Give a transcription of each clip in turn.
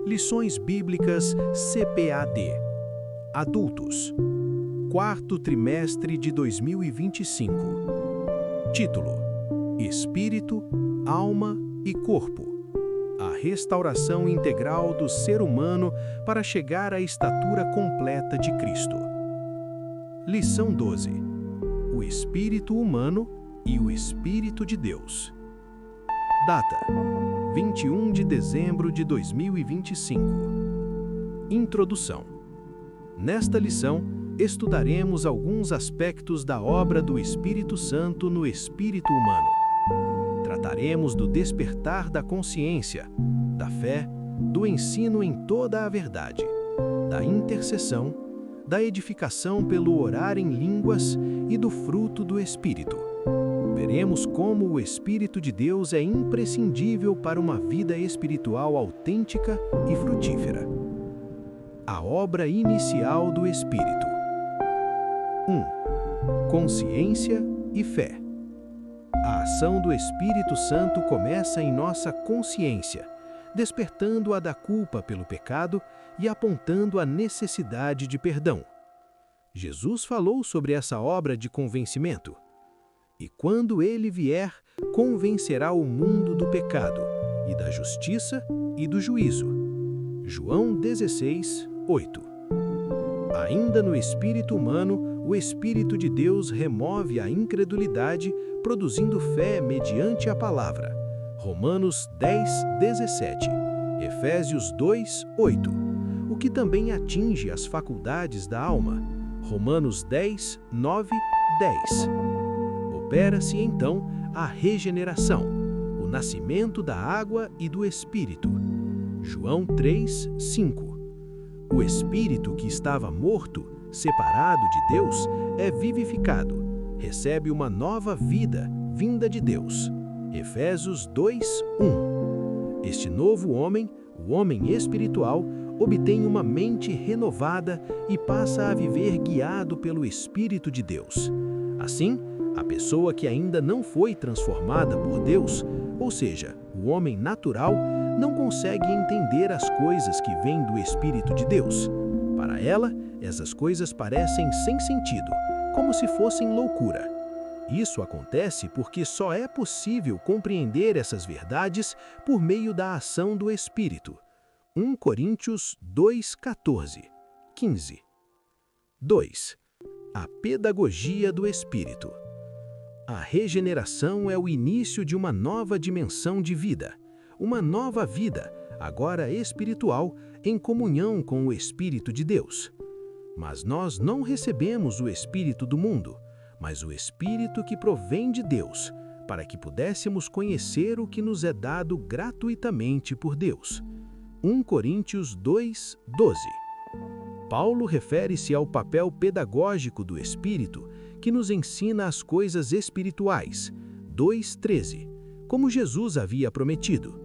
Lições Bíblicas CPAD. Adultos. Quarto trimestre de 2025. Título: Espírito, Alma e Corpo. A restauração integral do ser humano para chegar à estatura completa de Cristo. Lição 12. O espírito humano e o Espírito de Deus. Data: 21 de dezembro de 2025. Introdução. Nesta lição, estudaremos alguns aspectos da obra do Espírito Santo no espírito humano. Trataremos do despertar da consciência, da fé, do ensino em toda a verdade, da intercessão, da edificação pelo orar em línguas e do fruto do Espírito. Veremos como o Espírito de Deus é imprescindível para uma vida espiritual autêntica e frutífera. A obra inicial do Espírito. 1. Consciência e fé. A ação do Espírito Santo começa em nossa consciência, despertando-a da culpa pelo pecado e apontando a necessidade de perdão. Jesus falou sobre essa obra de convencimento. E quando ele vier, convencerá o mundo do pecado, e da justiça e do juízo. João 16, 8. Ainda no espírito humano, o Espírito de Deus remove a incredulidade, produzindo fé mediante a palavra. Romanos 10, 17. Efésios 2, 8. O que também atinge as faculdades da alma. Romanos 10, 9, 10. Opera-se então a regeneração, o nascimento da água e do Espírito. João 3, 5. O Espírito que estava morto, separado de Deus, é vivificado, recebe uma nova vida vinda de Deus. Efésios 2, 1. Este novo homem, o homem espiritual, obtém uma mente renovada e passa a viver guiado pelo Espírito de Deus. Assim, a pessoa que ainda não foi transformada por Deus, ou seja, o homem natural, não consegue entender as coisas que vêm do Espírito de Deus. Para ela, essas coisas parecem sem sentido, como se fossem loucura. Isso acontece porque só é possível compreender essas verdades por meio da ação do Espírito. 1 Coríntios 2, 14, 15. 2. A pedagogia do Espírito. A regeneração é o início de uma nova dimensão de vida, uma nova vida, agora espiritual, em comunhão com o Espírito de Deus. Mas nós não recebemos o Espírito do mundo, mas o Espírito que provém de Deus, para que pudéssemos conhecer o que nos é dado gratuitamente por Deus. 1 Coríntios 2, 12. Paulo refere-se ao papel pedagógico do Espírito, que nos ensina as coisas espirituais, 2:13, como Jesus havia prometido.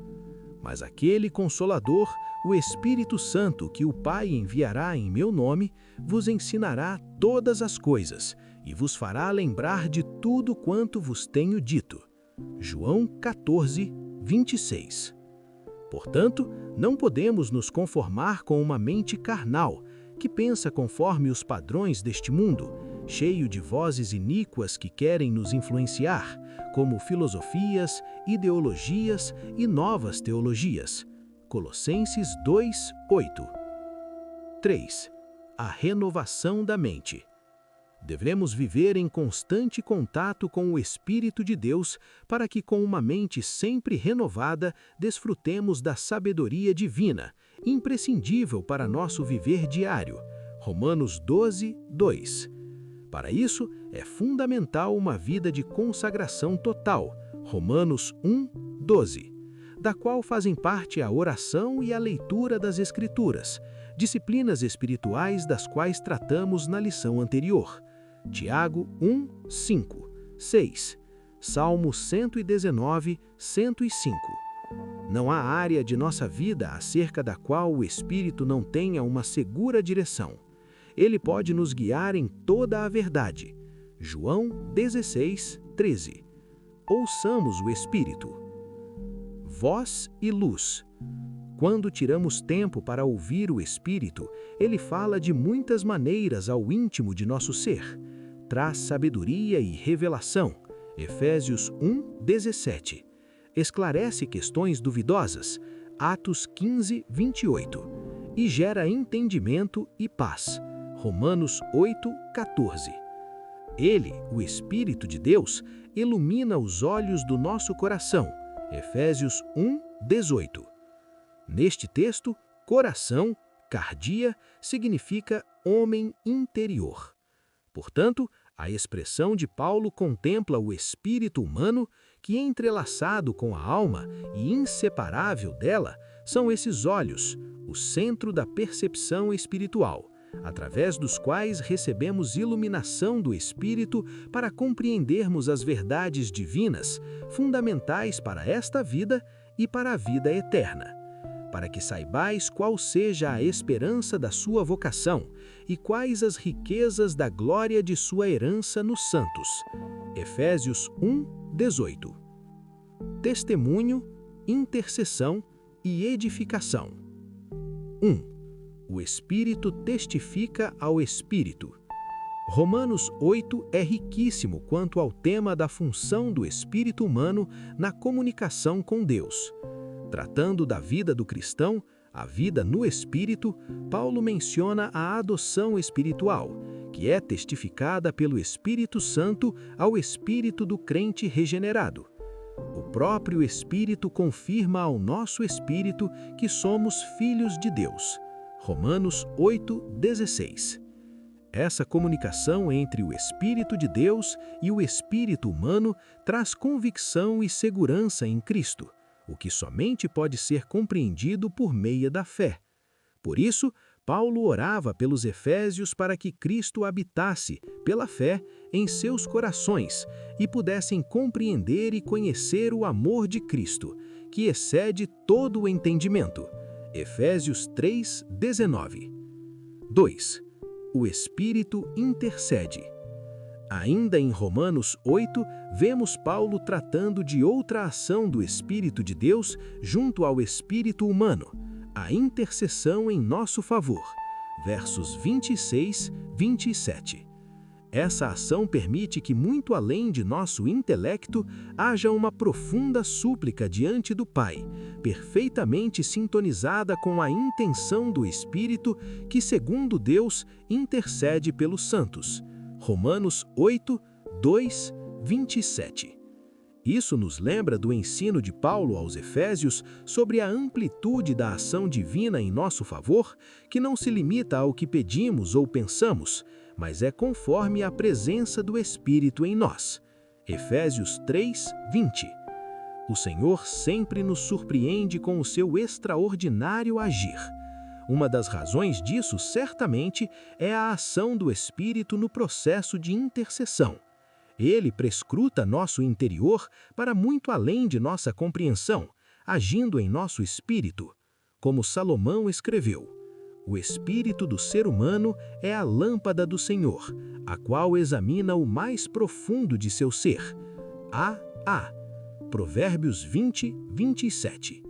Mas aquele Consolador, o Espírito Santo, que o Pai enviará em meu nome, vos ensinará todas as coisas e vos fará lembrar de tudo quanto vos tenho dito. João 14, 26. Portanto, não podemos nos conformar com uma mente carnal, que pensa conforme os padrões deste mundo, cheio de vozes iníquas que querem nos influenciar, como filosofias, ideologias e novas teologias. Colossenses 2, 8. 3. A renovação da mente. Devemos viver em constante contato com o Espírito de Deus para que, com uma mente sempre renovada, desfrutemos da sabedoria divina, imprescindível para nosso viver diário. Romanos 12, 2. Para isso, é fundamental uma vida de consagração total, Romanos 1, 12, da qual fazem parte a oração e a leitura das Escrituras, disciplinas espirituais das quais tratamos na lição anterior. Tiago 1, 5, 6, Salmo 119, 105. Não há área de nossa vida acerca da qual o Espírito não tenha uma segura direção. Ele pode nos guiar em toda a verdade. João 16, 13. Ouçamos o Espírito. Voz e luz. Quando tiramos tempo para ouvir o Espírito, ele fala de muitas maneiras ao íntimo de nosso ser. Traz sabedoria e revelação. Efésios 1:17. Esclarece questões duvidosas. Atos 15:28. E gera entendimento e paz. Romanos 8:14. Ele, o Espírito de Deus, ilumina os olhos do nosso coração. Efésios 1:18. Neste texto, coração, cardia, significa homem interior. Portanto, a expressão de Paulo contempla o espírito humano que, entrelaçado com a alma e inseparável dela, são esses olhos, o centro da percepção espiritual, através dos quais recebemos iluminação do Espírito para compreendermos as verdades divinas, fundamentais para esta vida e para a vida eterna. Para que saibais qual seja a esperança da sua vocação e quais as riquezas da glória de sua herança nos santos. Efésios 1:18. Testemunho, intercessão e edificação. 1. O Espírito testifica ao Espírito. Romanos 8 é riquíssimo quanto ao tema da função do espírito humano na comunicação com Deus. Tratando da vida do cristão, a vida no Espírito, Paulo menciona a adoção espiritual, que é testificada pelo Espírito Santo ao espírito do crente regenerado. O próprio Espírito confirma ao nosso espírito que somos filhos de Deus. Romanos 8:16. Essa comunicação entre o Espírito de Deus e o espírito humano traz convicção e segurança em Cristo, o que somente pode ser compreendido por meio da fé. Por isso, Paulo orava pelos efésios para que Cristo habitasse, pela fé, em seus corações e pudessem compreender e conhecer o amor de Cristo, que excede todo o entendimento. Efésios 3:19. 2. O Espírito intercede. Ainda em Romanos 8, vemos Paulo tratando de outra ação do Espírito de Deus junto ao espírito humano, a intercessão em nosso favor. Versos 26-27. Essa ação permite que, muito além de nosso intelecto, haja uma profunda súplica diante do Pai, perfeitamente sintonizada com a intenção do Espírito que, segundo Deus, intercede pelos santos. Romanos 8, 2, 27. Isso nos lembra do ensino de Paulo aos Efésios sobre a amplitude da ação divina em nosso favor, que não se limita ao que pedimos ou pensamos, mas é conforme a presença do Espírito em nós. Efésios 3, 20. O Senhor sempre nos surpreende com o seu extraordinário agir. Uma das razões disso, certamente, é a ação do Espírito no processo de intercessão. Ele prescruta nosso interior para muito além de nossa compreensão, agindo em nosso espírito. Como Salomão escreveu, o espírito do ser humano é a lâmpada do Senhor, a qual examina o mais profundo de seu ser. Provérbios 20, 27.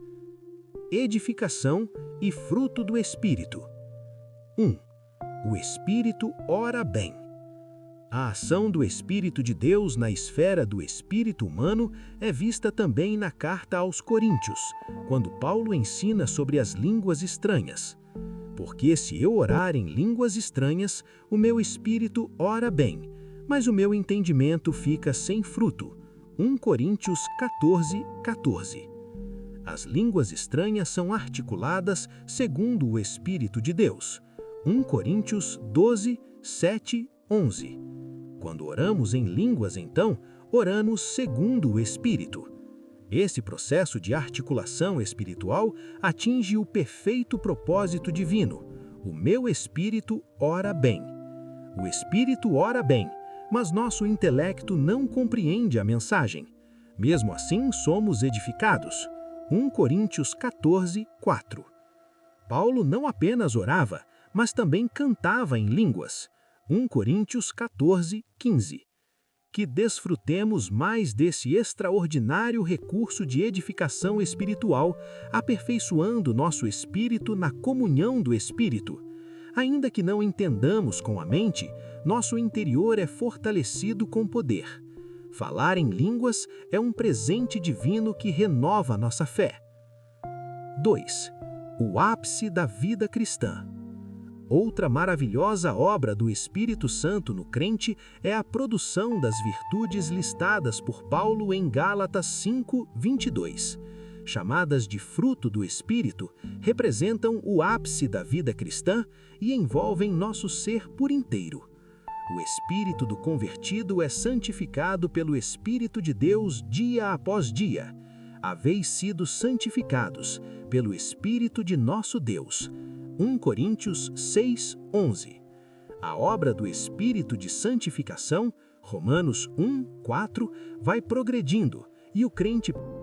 Edificação e fruto do Espírito. 1. O Espírito ora bem. A ação do Espírito de Deus na esfera do espírito humano é vista também na carta aos Coríntios, quando Paulo ensina sobre as línguas estranhas. Porque se eu orar em línguas estranhas, o meu espírito ora bem, mas o meu entendimento fica sem fruto. 1 Coríntios 14, 14. As línguas estranhas são articuladas segundo o Espírito de Deus. 1 Coríntios 12, 7, 11. Quando oramos em línguas, então, oramos segundo o Espírito. Esse processo de articulação espiritual atinge o perfeito propósito divino. O meu espírito ora bem. O espírito ora bem, mas nosso intelecto não compreende a mensagem. Mesmo assim, somos edificados. 1 Coríntios 14, 4. Paulo não apenas orava, mas também cantava em línguas. 1 Coríntios 14, 15. que desfrutemos mais desse extraordinário recurso de edificação espiritual, aperfeiçoando nosso espírito na comunhão do Espírito. Ainda que não entendamos com a mente, nosso interior é fortalecido com poder. Falar em línguas é um presente divino que renova nossa fé. 2. O ápice da vida cristã. Outra maravilhosa obra do Espírito Santo no crente é a produção das virtudes listadas por Paulo em Gálatas 5:22. Chamadas de fruto do Espírito, representam o ápice da vida cristã e envolvem nosso ser por inteiro. O espírito do convertido é santificado pelo Espírito de Deus dia após dia. Haveis sido santificados pelo Espírito de nosso Deus. 1 Coríntios 6:11. A obra do Espírito de santificação, Romanos 1:4, vai progredindo e o crente